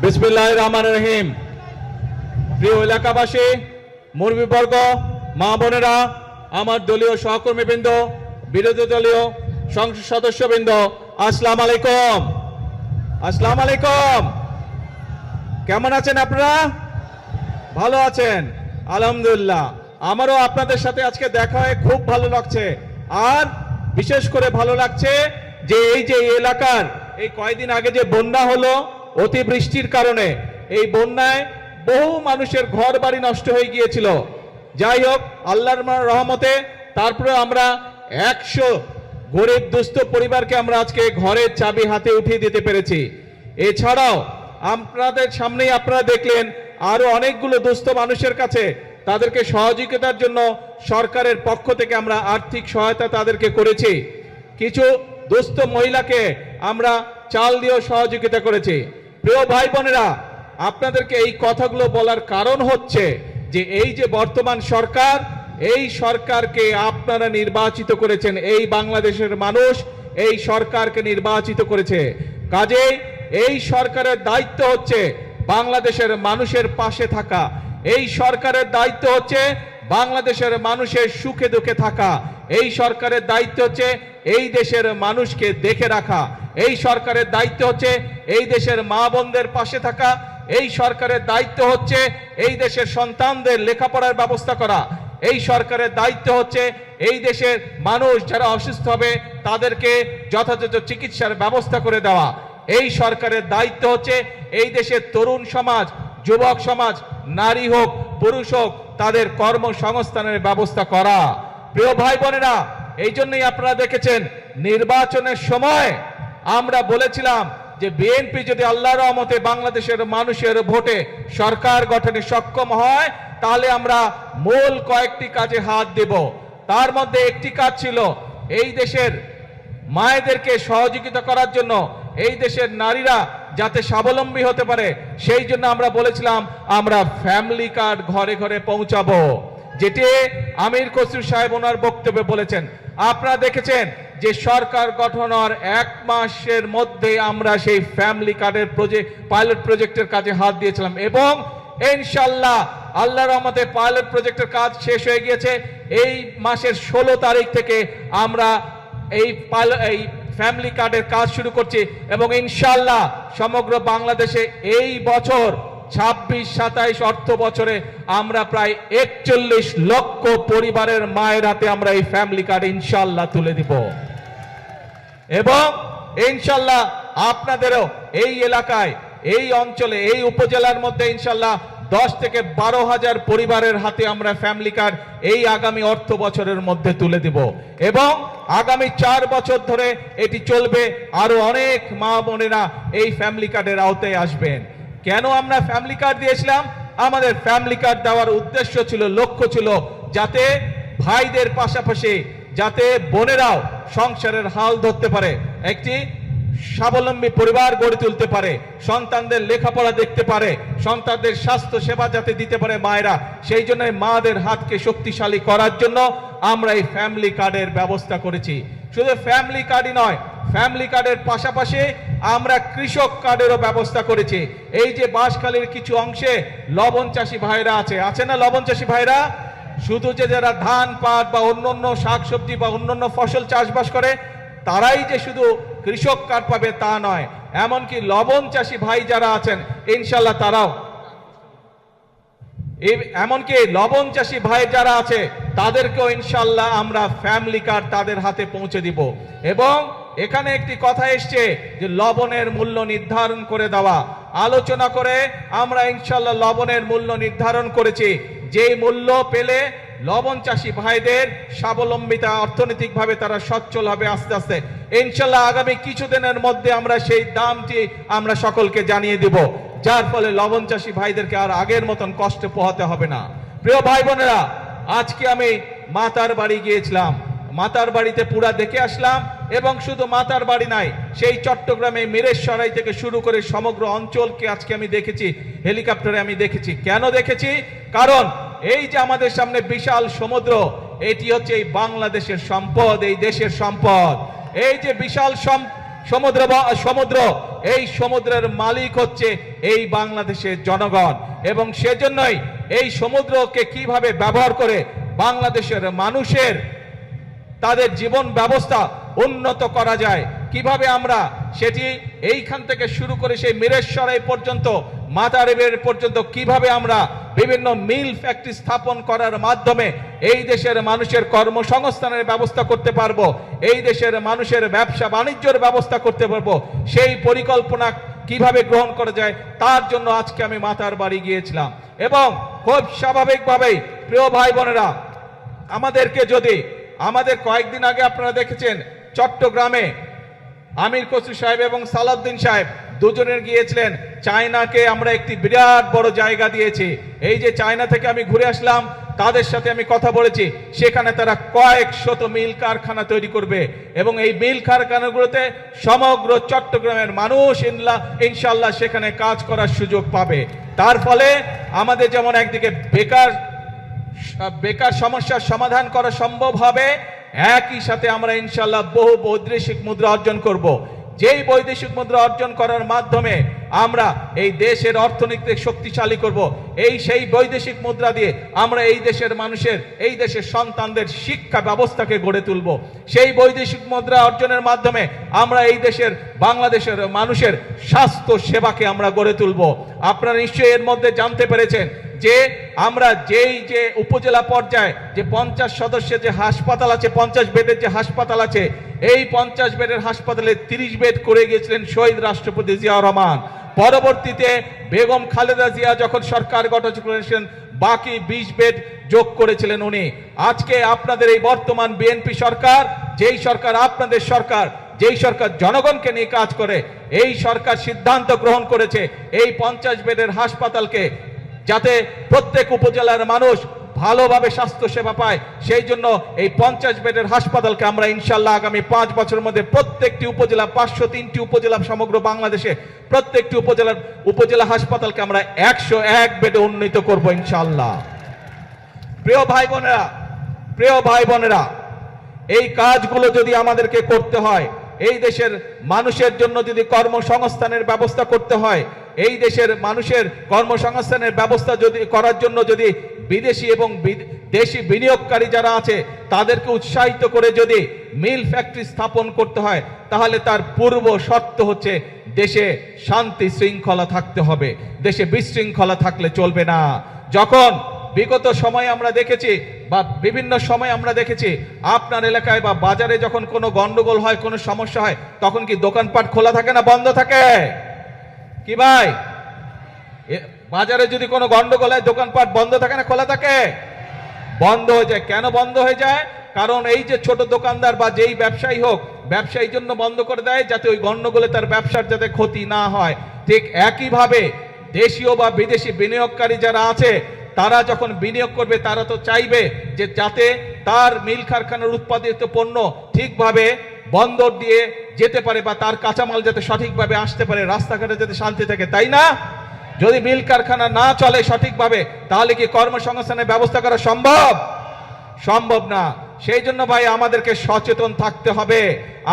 বিসমিল্লাহির রহমানির রহিম। প্রিয় এলাকাবাসী, মুরব্বীবর্গ, মা বোনেরা, আমার দলীয় সহকর্মীবৃন্দ, বিরোধী দলীয় সংসদ সদস্যবৃন্দ, আসসালামু আলাইকুম। আসসালামু আলাইকুম। কেমন আছেন আপনারা? ভালো আছেন? আলহামদুলিল্লাহ। আমারও আপনাদের সাথে আজকে দেখা হয়ে খুব ভালো লাগছে। আর বিশেষ করে ভালো লাগছে যে এই এলাকার এই কয়েকদিন আগে যে বন্যা হলো, অতিবৃষ্টির কারণে এই বন্যায় বহু মানুষের ঘর বাড়ি নষ্ট হয়ে গিয়েছিল। যাই হোক, আল্লাহর রহমতে তারপরে আমরা 100 গরিব দুস্থ পরিবারকে আমরা আজকে ঘরের চাবি হাতে উঠিয়ে দিতে পেরেছি। এছাড়াও আপনাদের সামনেই আপনারা দেখলেন আরো অনেকগুলো দুস্থ মানুষের কাছে তাদেরকে সহযোগিতার জন্য সরকারের পক্ষ থেকে আমরা আর্থিক সহায়তা তাদেরকে করেছি। কিছু দুস্থ মহিলাকে আমরা চাল দিয়েও সহযোগিতা করেছি। প্রিয় ভাই বোনেরা, আপনাদেরকে এই কথাগুলো বলার কারণ হচ্ছে যে এই যে বর্তমান সরকার, এই সরকারকে আপনারা নির্বাচিত করেছেন। এই বাংলাদেশের মানুষ এই সরকারকে নির্বাচিত করেছে। কাজেই এই সরকারের দায়িত্ব হচ্ছে বাংলাদেশের মানুষের পাশে থাকা। এই সরকারের দায়িত্ব হচ্ছে বাংলাদেশের মানুষের সুখে দুঃখে থাকা। এই সরকারের দায়িত্ব হচ্ছে এই দেশের মানুষকে দেখে রাখা। এই সরকারের দায়িত্ব হচ্ছে এই দেশের মা বোনদের পাশে থাকা। এই সরকারের দায়িত্ব হচ্ছে এই দেশের সন্তানদের লেখাপড়ার ব্যবস্থা করা। এই সরকারের দায়িত্ব হচ্ছে এই দেশের মানুষ যারা অসুস্থ হবে তাদেরকে যথাযথ চিকিৎসার ব্যবস্থা করে দেওয়া। এই সরকারের দায়িত্ব হচ্ছে এই দেশের তরুণ সমাজ, যুবক সমাজ, নারী হোক পুরুষ হোক, তাদের কর্মসংস্থানের ব্যবস্থা করা। প্রিয় ভাই বোনেরা, এই জন্যই আপনারা দেখেছেন নির্বাচনের সময় আমরা বলেছিলাম যে বিএনপি যদি আল্লাহর রহমতে বাংলাদেশের মানুষের ভোটে সরকার গঠনে সক্ষম হয় তাহলে আমরা মূল কয়েকটি কাজে হাত দেব। তার মধ্যে একটি কাজ ছিল এই দেশের মায়েদেরকে সহযোগিতা করার জন্য, এই দেশের নারীরা যাতে স্বাবলম্বী হতে পারে সেই জন্য আমরা বলেছিলাম আমরা ফ্যামিলি কার্ড ঘরে ঘরে পৌঁছাবো, যেটি আমির খসরু সাহেব ওনার বক্তব্যে বলেছেন। আপনারা দেখেছেন যে সরকার গঠন হওয়ার 1 মাসের মধ্যে আমরা সেই ফ্যামিলি কার্ডের পাইলট প্রজেক্টের কাজে হাত দিয়েছিলাম এবং ইনশাআল্লাহ আল্লাহর রহমতে পাইলট প্রজেক্টের কাজ শেষ হয়ে গিয়েছে। এই মাসের 16 তারিখ থেকে আমরা এই ফ্যামিলি কার্ডের কাজ শুরু করছি এবং ইনশাআল্লাহ সমগ্র বাংলাদেশে এই বছর 26-27 অর্থ বছরে আমরা প্রায় 41 লক্ষ পরিবারের মায়ের হাতে আমরা এই ফ্যামিলি কার্ড ইনশাআল্লাহ তুলে দিব এবং ইনশাআল্লাহ আপনাদেরও এই এলাকায়, এই অঞ্চলে, এই উপজেলার মধ্যে ইনশাআল্লাহ 10 থেকে 12 হাজার পরিবারের হাতে আমরা ফ্যামিলি কার্ড এই আগামী অর্থ বছরের মধ্যে তুলে দিব এবং আগামী 4 বছর ধরে এটি চলবে। আরো অনেক মা বোনেরা এই ফ্যামিলি কার্ডের আওতায় আসবেন। কেন আমরা ফ্যামিলি কার্ড দিয়েছিলাম? আমাদের ফ্যামিলি কার্ড দেওয়ার উদ্দেশ্য ছিল, লক্ষ্য ছিল যাতে ভাইদের পাশাপাশি যাতে বোনেরাও সংসারের হাল ধরতে পারে, একটি স্বাবলম্বী পরিবার গড়ে তুলতে পারে, সন্তানদের লেখাপড়া দেখতে পারে, সন্তানদের স্বাস্থ্য সেবা যাতে দিতে পারে মায়েরা। সেই জন্য মাদের হাতকে শক্তিশালী করার জন্য আমরা এই ফ্যামিলি কার্ডের ব্যবস্থা করেছি। শুধু ফ্যামিলি কার্ডই নয়, ফ্যামিলি কার্ডের পাশাপাশি আমরা কৃষক কার্ডেরও ব্যবস্থা করেছি। এই যে বাঁশখালীর কিছু অংশে লবণ চাষী ভাইরা আছে না, লবণ চাষী ভাইরা শুধু যে যারা ধান পাট বা অন্যান্য শাকসবজি বা অন্যান্য ফসল চাষবাস করে তারাই যে শুধু কৃষক কার্ড পাবে তা নয়, এমনকি লবণ চাষী ভাই যারা আছেন ইনশাআল্লাহ তারাও, এমনকি লবণ চাষী ভাই যারা আছে তাদেরকেও ইনশাআল্লাহ আমরা ফ্যামিলি কার্ড তাদের হাতে পৌঁছে দিব। এবং এখানে একটি কথা এসছে যে লবণের মূল্য নির্ধারণ করে দেওয়া, আলোচনা করে আমরা ইনশাআল্লাহ লবণের মূল্য নির্ধারণ করেছি। যে মূল্য পেলে লবণ চাষী ভাইদের স্বাবলম্বিতা, অর্থনৈতিকভাবে তারা সচ্ছল হবে আস্তে আস্তে। ইনশাআল্লাহ আগামী কিছুদিনের মধ্যে আমরা সেই দামটি আমরা সকলকে জানিয়ে দেব, যার ফলে লবণ চাষী ভাইদেরকে আর আগের মতন কষ্ট পোহাতে হবে না। প্রিয় ভাই বোনেরা, আজকে আমি মাতার বাড়ি গিয়েছিলাম, মাতার বাড়িতে পুরা দেখে আসলাম এবং শুধু মাতার বাড়ি নাই, সেই চট্টগ্রামে মিরেশরাই থেকে শুরু করে সমগ্র অঞ্চলকে আজকে আমি দেখেছি, হেলিকপ্টারে আমি দেখেছি। কেন দেখেছি? কারণ এই যে আমাদের সামনে বিশাল সমুদ্র, এটি হচ্ছে এই বাংলাদেশের সম্পদ, এই দেশের সম্পদ। এই যে বিশাল সমুদ্র এই সমুদ্রের মালিক হচ্ছে এই বাংলাদেশের জনগণ, এবং সেজন্যই এই সমুদ্রকে কিভাবে ব্যবহার করে বাংলাদেশের মানুষের তাদের জীবন ব্যবস্থা উন্নত করা যায়, কিভাবে আমরা সেটি এইখান থেকে শুরু করে সেই মিরেশ্বরাই পর্যন্ত মাদারীপুর পর্যন্ত কিভাবে আমরা বিভিন্ন মিল ফ্যাক্টরি স্থাপন করার মাধ্যমে এই দেশের মানুষের কর্মসংস্থানের ব্যবস্থা করতে পারবো, এই দেশের মানুষের ব্যবসা বাণিজ্যের ব্যবস্থা করতে পারবো, সেই পরিকল্পনা কিভাবে গ্রহণ করা যায় তার জন্য আজকে আমি মাতার বাড়ি গিয়েছিলাম। এবং খুব স্বাভাবিকভাবেই প্রিয় ভাই বোনেরা, আমাদের কয়েকদিন আগে আপনারা দেখেছেন চট্টগ্রামে আমির খসরু সাহেব এবং সালাউদ্দিন সাহেব দুজনের গিয়েছিলেন চায়নাকে আমরা একটি বিরাট বড় জায়গা দিয়েছি। এই যে চায়না থেকে আমি ঘুরে আসলাম, তাদের সাথে আমি কথা বলেছি, সেখানে তারা কয়েক শত মিল কারখানা তৈরি করবে এবং এই মিল কারখানাগুলোতে সমগ্র চট্টগ্রামের মানুষ ইনশাআল্লাহ সেখানে কাজ করার সুযোগ পাবে। তার ফলে আমাদের যেমন একদিকে বেকার সমস্যার সমাধান করা সম্ভব হবে, একই সাথে আমরা ইনশাআল্লাহ বহু বৈদেশিক মুদ্রা অর্জন করব। যেই বৈদেশিক মুদ্রা অর্জন করার মাধ্যমে আমরা এই দেশের অর্থনীতি শক্তিশালী করব, সেই বৈদেশিক মুদ্রা দিয়ে আমরা এই দেশের মানুষের, এই দেশের সন্তানদের শিক্ষা ব্যবস্থাকে গড়ে তুলব। সেই বৈদেশিক মুদ্রা অর্জনের মাধ্যমে আমরা এই দেশের বাংলাদেশের মানুষের স্বাস্থ্য সেবাকে আমরা গড়ে তুলব। আপনারা নিশ্চয়ই এর মধ্যে জানতে পেরেছেন যে আমরা যে উপজেলা পর্যায়ে যে 50 সদস্যের যে হাসপাতাল আছে, 50 বেডের যে হাসপাতাল আছে, এই 50 বেডের হাসপাতালে 30 বেড করে গিয়েছিলেন শহীদ রাষ্ট্রপতি জিয়াউর রহমান। পরবর্তীতে বেগম খালেদা জিয়া যখন সরকার গঠন করেছেন, বাকি 20 বেড যোগ করেছিলেন উনি। আজকে আপনাদের এই বর্তমান বিএনপি সরকার, যেই সরকার আপনাদের সরকার, যেই সরকার জনগণকে নিয়ে কাজ করে, এই সরকার সিদ্ধান্ত গ্রহণ করেছে এই 50 বেডের হাসপাতালকে যাতে প্রত্যেক উপজেলার মানুষ ভালোভাবে স্বাস্থ্য সেবা পায়, সেই জন্য এই 50 বেডের হাসপাতালকে আমরা ইনশাআল্লাহ আগামী 5 বছরের মধ্যে প্রত্যেকটি উপজেলা, 503টি উপজেলা সমগ্র বাংলাদেশে প্রত্যেকটি উপজেলা হাসপাতালকে আমরা 101 বেডে উন্নীত করব ইনশাআল্লাহ। প্রিয় ভাই বোনেরা, এই কাজগুলো যদি আমাদেরকে করতে হয়, এই দেশের মানুষের জন্য যদি কর্মসংস্থানের ব্যবস্থা করতে হয়, এই দেশের মানুষের কর্মসংস্থানের ব্যবস্থা করার জন্য যদি বিদেশি এবং দেশি বিনিয়োগকারী যারা আছে তাদেরকে উৎসাহিত করে যদি মিল ফ্যাক্টরি স্থাপন করতে হয়, তাহলে তার পূর্ব শর্ত হচ্ছে দেশে শান্তি শৃঙ্খলা থাকতে হবে। দেশে বিশৃঙ্খলা থাকলে চলবে না। যখন বিগত সময় আমরা দেখেছি বা বিভিন্ন সময় আমরা দেখেছি আপনার এলাকায় বা বাজারে যখন কোনো গন্ডগোল হয়, কোনো সমস্যা হয়, তখন কি দোকানপাট খোলা থাকে না বন্ধ থাকে? কি ভাই, বাজারে যদি কোনো গন্ডগোল হয় দোকানপাট বন্ধ থাকে না খোলা থাকে? বন্ধ হয়ে যায়। কেন বন্ধ হয়ে যায়? কারণ এই যে ছোট দোকানদার বা যেই ব্যবসায়ী হোক, ব্যবসায়ী জন্য বন্ধ করে দেয় যাতে ওই গন্ডগোলে তার ব্যবসার যাতে ক্ষতি না হয়। ঠিক একইভাবে দেশীয় বা বিদেশি বিনিয়োগকারী যারা আছে, তারা যখন বিনিয়োগ করবে তারা তো চাইবে যে যাতে তার মিল কারখানার উৎপাদিত পণ্য ঠিকভাবে বন্দর দিয়ে যেতে পারে বা তার কাঁচামাল যাতে সঠিকভাবে আসতে পারে, রাস্তাঘাটে যাতে শান্তি থাকে, তাই না? যদি মিল কারখানা না চলে সঠিকভাবে, তাহলে কি কর্মসংস্থানের ব্যবস্থা করা সম্ভব না। সেই জন্য ভাই আমাদেরকে সচেতন থাকতে হবে,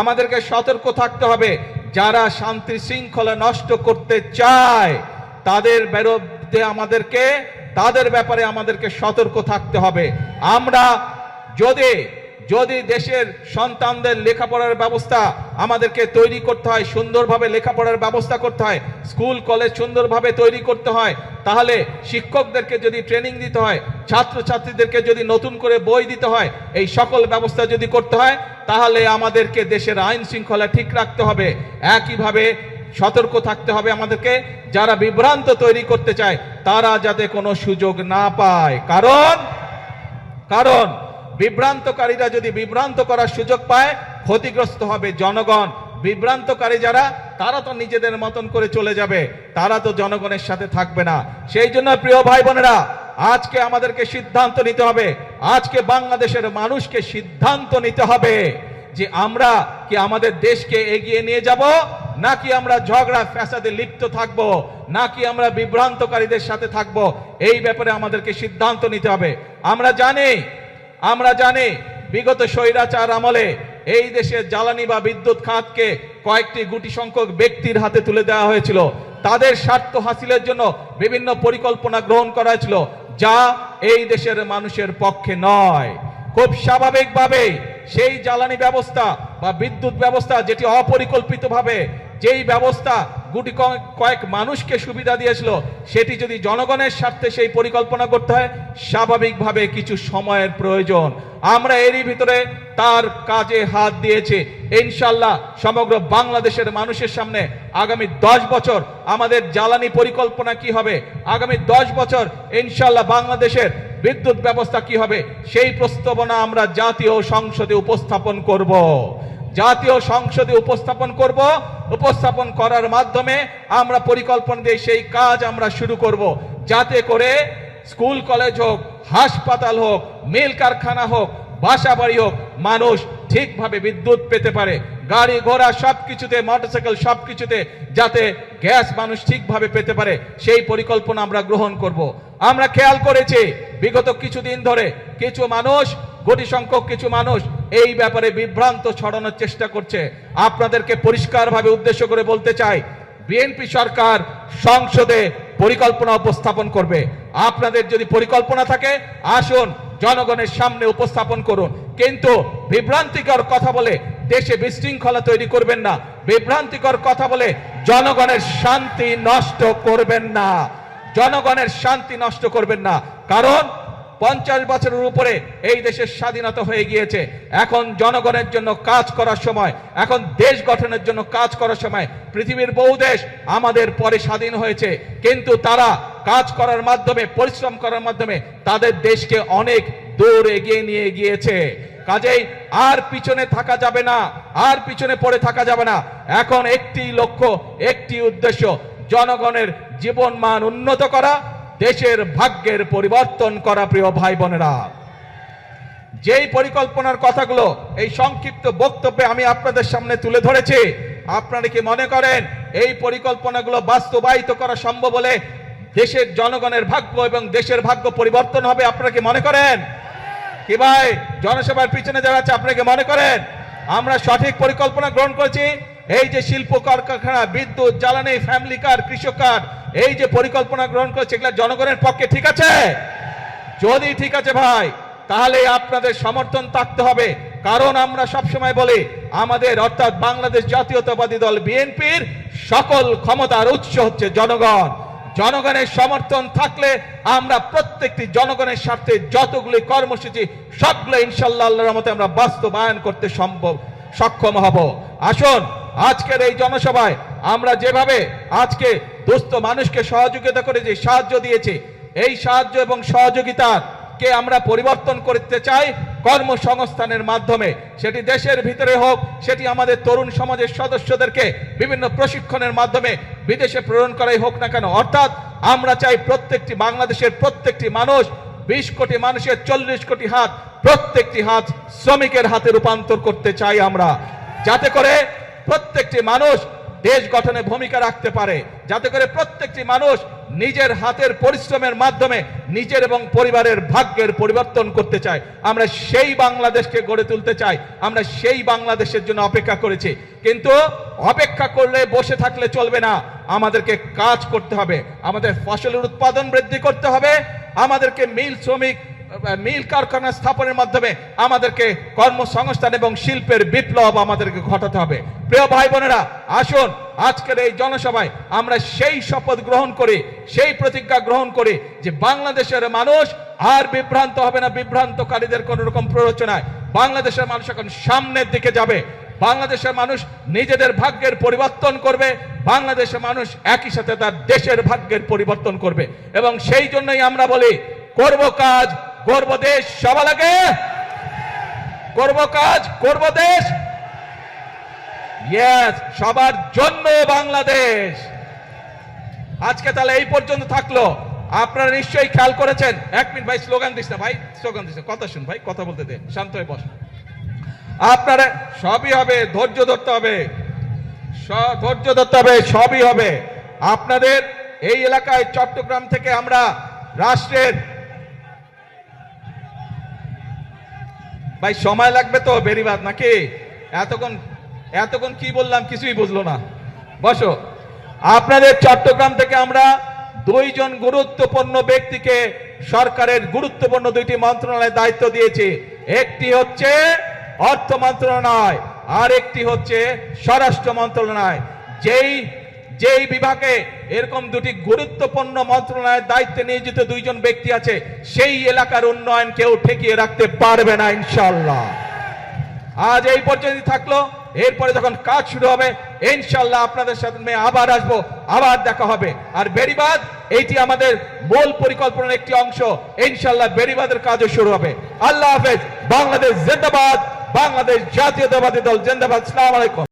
আমাদেরকে সতর্ক থাকতে হবে। যারা শান্তি শৃঙ্খলা নষ্ট করতে চায় তাদের বিরুদ্ধে তাদের ব্যাপারে আমাদেরকে সতর্ক থাকতে হবে। আমরা যদি দেশের সন্তানদের লেখাপড়ার ব্যবস্থা আমাদেরকে তৈরি করতে হয়, সুন্দরভাবে লেখাপড়ার ব্যবস্থা করতে হয়, স্কুল কলেজ সুন্দরভাবে তৈরি করতে হয়, তাহলে শিক্ষকদেরকে যদি ট্রেনিং দিতে হয়, ছাত্রছাত্রীদেরকে যদি নতুন করে বই দিতে হয়, এই সকল ব্যবস্থা যদি করতে হয়, তাহলে আমাদেরকে দেশের আইন শৃঙ্খলা ঠিক রাখতে হবে। একইভাবে সতর্ক থাকতে হবে আমাদেরকে, যারা বিভ্রান্ত তৈরি করতে চায় তারা যাতে কোনো সুযোগ না পায়। কারণ বিভ্রান্তকারীরা যদি বিভ্রান্ত করার সুযোগ পায়, ক্ষতিগ্রস্ত হবে জনগণ। বিভ্রান্তকারী যারা, তারা তো নিজেদের মতন করে চলে যাবে, তারা তো জনগণের সাথে থাকবে না। সেই জন্য প্রিয় ভাই বোনেরা, আজকে আমাদেরকে সিদ্ধান্ত নিতে হবে, আজকে বাংলাদেশের মানুষকে সিদ্ধান্ত নিতে হবে যে আমরা কি আমাদের দেশকে এগিয়ে নিয়ে যাব, নাকি আমরা ঝগড়া ফ্যাসাদে লিপ্ত থাকব, নাকি আমরা বিভ্রান্তকারীদের সাথে থাকব। এই ব্যাপারে আমাদেরকে সিদ্ধান্ত নিতে হবে। আমরা জানি বিগত স্বৈরাচার আমলে এই দেশের জ্বালানি বা বিদ্যুৎ খাতকে কয়েকটি গুটি সংখ্যক ব্যক্তির হাতে তুলে দেওয়া হয়েছিল। তাদের স্বার্থ হাসিলের জন্য বিভিন্ন পরিকল্পনা গ্রহণ করা হয়েছিল, যা এই দেশের মানুষের পক্ষে নয়। খুব স্বাভাবিকভাবে সেই জ্বালানি ব্যবস্থা বা বিদ্যুৎ ব্যবস্থা যেটি অপরিকল্পিতভাবে যেই ব্যবস্থা গুটি কয়েক মানুষকে সুবিধা দিয়েছিল, সেটি যদি জনগণের স্বার্থে সেই পরিকল্পনা করতে হয়, স্বাভাবিকভাবে কিছু সময়ের প্রয়োজন। আমরা এরই ভিতরে তার কাজে হাত দিয়েছি। ইনশাল্লাহ সমগ্র বাংলাদেশের মানুষের সামনে আগামী 10 বছর আমাদের জ্বালানি পরিকল্পনা কি হবে, আগামী 10 বছর ইনশাল্লাহ বাংলাদেশের বিদ্যুৎ ব্যবস্থা কি হবে, সেই প্রস্তাবনা আমরা জাতীয় সংসদে উপস্থাপন করব। জাতীয় সংসদে উপস্থাপন করার মাধ্যমে আমরা পরিকল্পনা দিয়ে সেই কাজ আমরা শুরু করব, যাতে করে স্কুল কলেজ হোক, হাসপাতাল হোক, মিল কারখানা হোক, বাসা বাড়ি হোক, মানুষ ঠিকভাবে বিদ্যুৎ পেতে পারে। গাড়ি ঘোড়া সবকিছুতে, মোটরসাইকেল সবকিছুতে যাতে গ্যাস মানুষ ঠিকভাবে পেতে পারে, সেই পরিকল্পনা আমরা গ্রহণ করব। আমরা খেয়াল করেছি বিগত কিছুদিন ধরে কিছু মানুষ, কোটি সংখ্যক কিছু মানুষ এই ব্যাপারে বিভ্রান্ত ছড়ানোর চেষ্টা করছে। আপনাদেরকে পরিষ্কারভাবে উদ্দেশ্য করে বলতে চাই, বিএনপি সরকার সংসদে পরিকল্পনা উপস্থাপন করবে। আপনাদের যদি পরিকল্পনা থাকে, আসুন জনগণের সামনে উপস্থাপন করুন, কিন্তু বিভ্রান্তিকর কথা বলে দেশে বিশৃঙ্খলা তৈরি করবেন না, বিভ্রান্তিকর কথা বলে জনগণের শান্তি নষ্ট করবেন না, জনগণের শান্তি নষ্ট করবেন না। কারণ 50 বছরের উপরে এই দেশের স্বাধীনতা হয়ে গিয়েছে। এখন জনগণের জন্য কাজ করার সময়, এখন দেশ গঠনের জন্য কাজ করার সময়। পৃথিবীর বহু দেশ আমাদের পরে স্বাধীন হয়েছে, কিন্তু তারা কাজ করার মাধ্যমে, পরিশ্রম করার মাধ্যমে তাদের দেশকে অনেক দূর এগিয়ে নিয়ে গিয়েছে। কাজেই আর পিছনে থাকা যাবে না, আর পিছনে পড়ে থাকা যাবে না। এখন একটি লক্ষ্য, একটি উদ্দেশ্য, জনগণের জীবন মান উন্নত করা, দেশের ভাগ্যের পরিবর্তন করা। প্রিয় ভাই বোনেরা, যেই পরিকল্পনার কথাগুলো এই সংক্ষিপ্ত বক্তব্যে আমি আপনাদের সামনে তুলে ধরেছি, আপনারা কি মনে করেন এই পরিকল্পনাগুলো বাস্তবায়িত করা সম্ভব হলে দেশের জনগণের ভাগ্য এবং দেশের ভাগ্য পরিবর্তন হবে? আপনারা কি মনে করেন? কি ভাই, জনসভার পিছনে যারা আছে, আপনারা কি মনে করেন আমরা সঠিক পরিকল্পনা গ্রহণ করেছি? এই যে শিল্প কলকারখানা, বিদ্যুৎ, জ্বালানি, ফ্যামিলি কার, কৃষক কার, এই যে পরিকল্পনা গ্রহণ করেছে, এগুলো জনগণের পক্ষে ঠিক আছে? যদি ঠিক আছে ভাই, তাহলে আপনাদের সমর্থন থাকতে হবে। কারণ আমরা সবসময় বলি, আমাদের অর্থাৎ বাংলাদেশ জাতীয়তাবাদী দল বিএনপির সকল ক্ষমতার উৎস হচ্ছে জনগণ। জনগণের সমর্থন থাকলে আমরা প্রত্যেকটি জনগণের স্বার্থে যতগুলি কর্মসূচি, সবগুলো ইনশাআল্লাহ আল্লাহর রহমতে আমরা বাস্তবায়ন করতে সক্ষম হব। আসুন আজকের এই জনসভায় আমরা যেভাবে আজকে দুস্থ মানুষকে সহযোগিতা করেছি, সাহায্য দিয়েছি, এই সাহায্য এবং সহযোগিতাকে আমরা পরিবর্তন করতে চাই কর্মসংস্থানের মাধ্যমে। সেটি দেশের ভিতরে হোক, সেটি আমাদের তরুণ সমাজের সদস্যদেরকে বিভিন্ন প্রশিক্ষণের মাধ্যমে বিদেশে প্রেরণ করাই হোক না কেন। অর্থাৎ আমরা চাই প্রত্যেকটি বাংলাদেশের প্রত্যেকটি মানুষ, 20 কোটি মানুষের 40 কোটি হাত, প্রত্যেকটি হাত শ্রমিকের হাতে রূপান্তর করতে চাই আমরা, যাতে করে প্রত্যেকটি মানুষ দেশ গঠনে ভূমিকা রাখতে পারে, যাতে করে প্রত্যেকটি মানুষ নিজের হাতের পরিশ্রমের মাধ্যমে নিজের এবং পরিবারের ভাগ্যের পরিবর্তন করতে চায়। আমরা সেই বাংলাদেশকে গড়ে তুলতে চাই, আমরা সেই বাংলাদেশের জন্য অপেক্ষা করেছি। কিন্তু অপেক্ষা করলে, বসে থাকলে চলবে না, আমাদেরকে কাজ করতে হবে, আমাদের ফসলের উৎপাদন বৃদ্ধি করতে হবে, আমাদেরকে মিল কারখানা স্থাপনের মাধ্যমে আমাদেরকে কর্মসংস্থান এবং শিল্পের বিপ্লব আমাদেরকে ঘটাতে হবে। প্রিয় ভাই বোনেরা, আসুন আজকের এই জনসভায় আমরা সেই শপথ গ্রহণ করি, সেই প্রতিজ্ঞা গ্রহণ করি যে বাংলাদেশের মানুষ আর বিভ্রান্ত হবে না, বিভ্রান্তকারীদের কোন রকম প্ররোচনায়। বাংলাদেশের মানুষ এখন সামনের দিকে যাবে, বাংলাদেশের মানুষ নিজেদের ভাগ্যের পরিবর্তন করবে, বাংলাদেশের মানুষ একই সাথে তার দেশের ভাগ্যের পরিবর্তন করবে। এবং সেই জন্যই আমরা বলি, করব কাজ, করব দেশ, সবার আগে করব কাজ, করব দেশ, ইয়েস, সবার জন্য বাংলাদেশ। আজকে তাহলে এই পর্যন্ত থাকলো। আপনারা নিশ্চয়ই খেয়াল করেছেন, 1 মিনিট ভাই, স্লোগান দিস না ভাই, স্লোগান দিস না, কথা শুন ভাই, কথা বলতে দে, শান্ত হয়ে বস। আপনারা সবই হবে, ধৈর্য ধরতে হবে, ধৈর্য ধরতে হবে, সবই হবে। আপনাদের এই এলাকায় চট্টগ্রাম থেকে আমরা রাষ্ট্রের, ভাই সময় লাগবে তো বেরিবাদ নাকি, এতক্ষণ কি বললাম কিছুই বুঝলো না। বসো। আপনাদের চট্টগ্রাম থেকে আমরা দুইজন গুরুত্বপূর্ণ ব্যক্তিকে সরকারের গুরুত্বপূর্ণ দুইটি মন্ত্রণালয়ের দায়িত্ব দিয়েছি। একটি হচ্ছে অর্থ মন্ত্রণালয়, আর একটি হচ্ছে স্বরাষ্ট্র মন্ত্রণালয়। যেই বিভাগে এরকম দুটি গুরুত্বপূর্ণ মন্ত্রণালয়ের দায়িত্বে নিয়োজিত দুইজন ব্যক্তি আছে, সেই এলাকার উন্নয়ন কেউ ঠেকিয়ে রাখতে পারবে না ইনশাআল্লাহ। আজ এই পর্যন্ত থাকলো, এরপরে যখন কাজ শুরু হবে ইনশাআল্লাহ আপনাদের সাথে আবার আসবো, আবার দেখা হবে। আর বেড়িবাঁধ এইটি আমাদের মূল পরিকল্পনার একটি অংশ, ইনশাআল্লাহ বেড়িবাঁধের কাজও শুরু হবে। আল্লাহ হাফেজ। বাংলাদেশ জিন্দাবাদ, বাংলাদেশ জাতীয়তাবাদী দল জিন্দাবাদ। আসসালামু আলাইকুম।